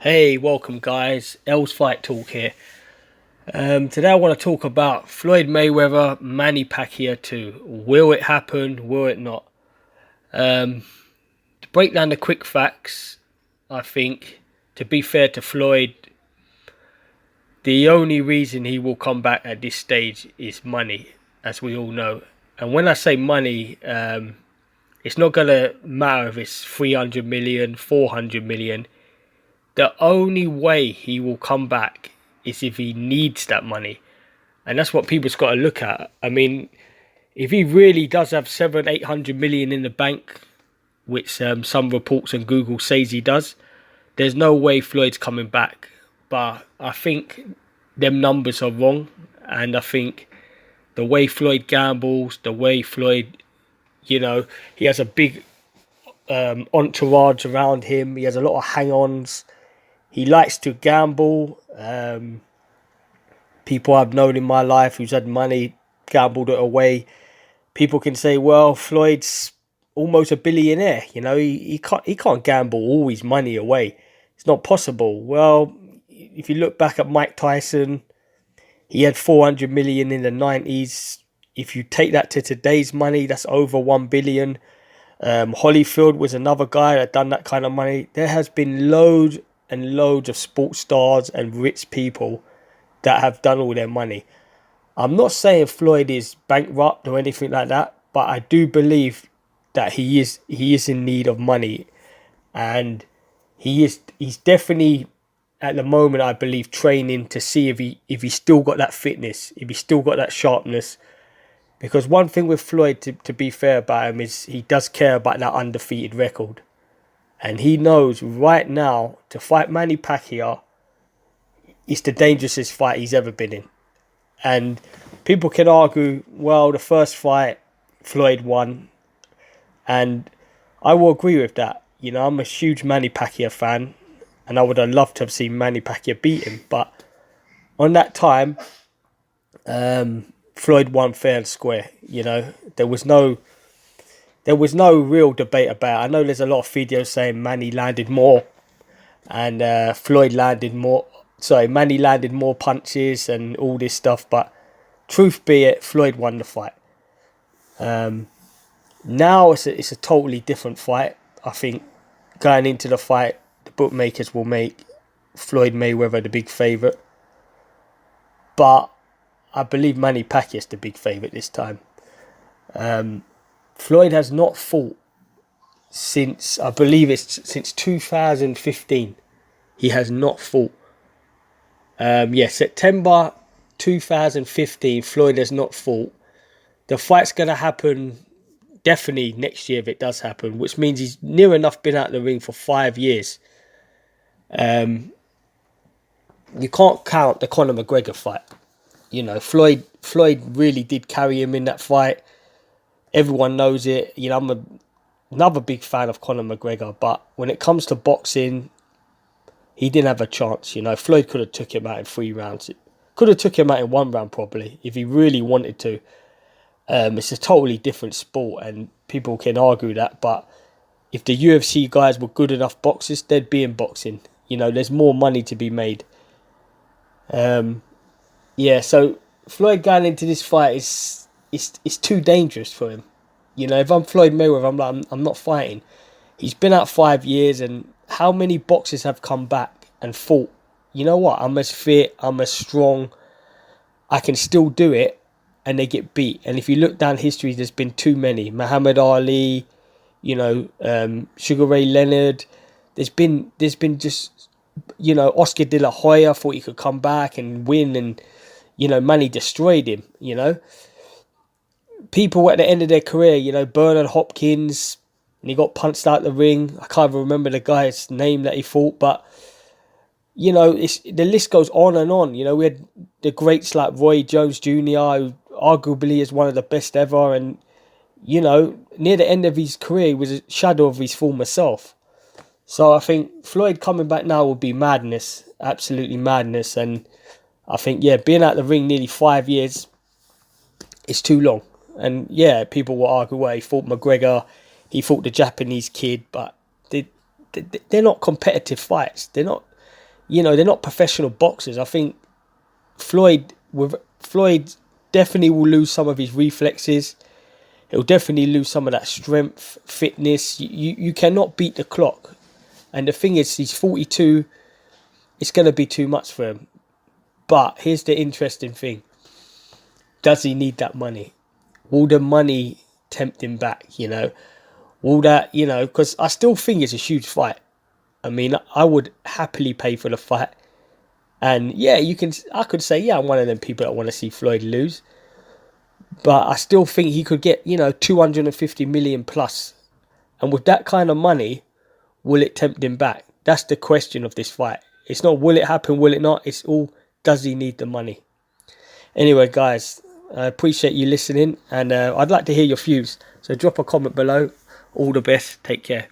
Hey, welcome guys. L's Fight Talk here. Today I want to talk about Floyd Mayweather, Manny Pacquiao 2. Will it happen? Will it not? To break down the quick facts, I think, to be fair to Floyd, the only reason he will come back at this stage is money, as we all know. And when I say money, it's not going to matter if it's 300 million, 400 million. The only way he will come back is if he needs that money. And that's what people's got to look at. I mean, if he really does have 800 million in the bank, which some reports on Google says he does, there's no way Floyd's coming back. But I think them numbers are wrong. And I think the way Floyd gambles, the way Floyd, he has a big entourage around him. He has a lot of hang-ons. He likes to gamble. People I've known in my life who's had money, gambled it away. People can say, well, Floyd's almost a billionaire. He can't gamble all his money away. It's not possible. Well, if you look back at Mike Tyson, he had 400 million in the 90s. If you take that to today's money, that's over 1 billion. Holyfield was another guy that done that kind of money. There has been loads and loads of sports stars and rich people that have done all their money. I'm not saying Floyd is bankrupt or anything like that, but I do believe that he is in need of money, and he's definitely at the moment, I believe, training to see if he still got that fitness, if he still got that sharpness. Because one thing with Floyd, to be fair about him, is he does care about that undefeated record. And he knows right now to fight Manny Pacquiao is the dangerousest fight he's ever been in. And people can argue, well, the first fight, Floyd won. And I will agree with that. I'm a huge Manny Pacquiao fan. And I would have loved to have seen Manny Pacquiao beat him. But on that time, Floyd won fair and square. There was no real debate about it. I know there's a lot of videos saying Manny landed more and Floyd landed more. Sorry, Manny landed more punches and all this stuff. But truth be it, Floyd won the fight. Now it's a totally different fight. I think going into the fight, the bookmakers will make Floyd Mayweather the big favourite. But I believe Manny Pacquiao is the big favourite this time. Floyd has not fought since, I believe it's since 2015. He has not fought. September 2015, Floyd has not fought. The fight's going to happen definitely next year if it does happen, which means he's near enough been out of the ring for 5 years. You can't count the Conor McGregor fight. Floyd really did carry him in that fight. Everyone knows it. I'm another big fan of Conor McGregor, but when it comes to boxing, he didn't have a chance. Floyd could have took him out in 3 rounds. Could have took him out in 1 round probably if he really wanted to. It's a totally different sport, and people can argue that. But if the UFC guys were good enough boxers, they'd be in boxing. There's more money to be made. So Floyd going into this fight is too dangerous for him. If I'm Floyd Mayweather, I'm not fighting. He's been out 5 years, and how many boxers have come back and fought? You know what? I'm as fit, I'm as strong, I can still do it, and they get beat. And if you look down history, there's been too many. Muhammad Ali, Sugar Ray Leonard. There's been just, Oscar De La Hoya thought he could come back and win, and Manny destroyed him. People at the end of their career, Bernard Hopkins, and he got punched out the ring. I can't even remember the guy's name that he fought, but the list goes on and on. We had the greats like Roy Jones Jr., who arguably is one of the best ever, and near the end of his career, he was a shadow of his former self. So I think Floyd coming back now would be madness, absolutely madness. And I think, being out the ring nearly 5 years is too long. And people will argue, well, he fought McGregor, he fought the Japanese kid, but they're not competitive fights. They're not. you know, they're not professional boxers. I think Floyd definitely will lose some of his reflexes. He'll definitely lose some of that strength, fitness. You cannot beat the clock. And the thing is, he's 42. It's going to be too much for him. But here's the interesting thing. Does he need that money? Will the money tempt him back, you know? Will that, you know, because I still think it's a huge fight. I mean, I would happily pay for the fight. And yeah, I could say, yeah, I'm one of them people that want to see Floyd lose. But I still think he could get, you know, 250 million plus. And with that kind of money, will it tempt him back? That's the question of this fight. It's not will it happen, will it not? It's all, does he need the money? Anyway, guys, I appreciate you listening. And I'd like to hear your views. So drop a comment below. All the best. Take care.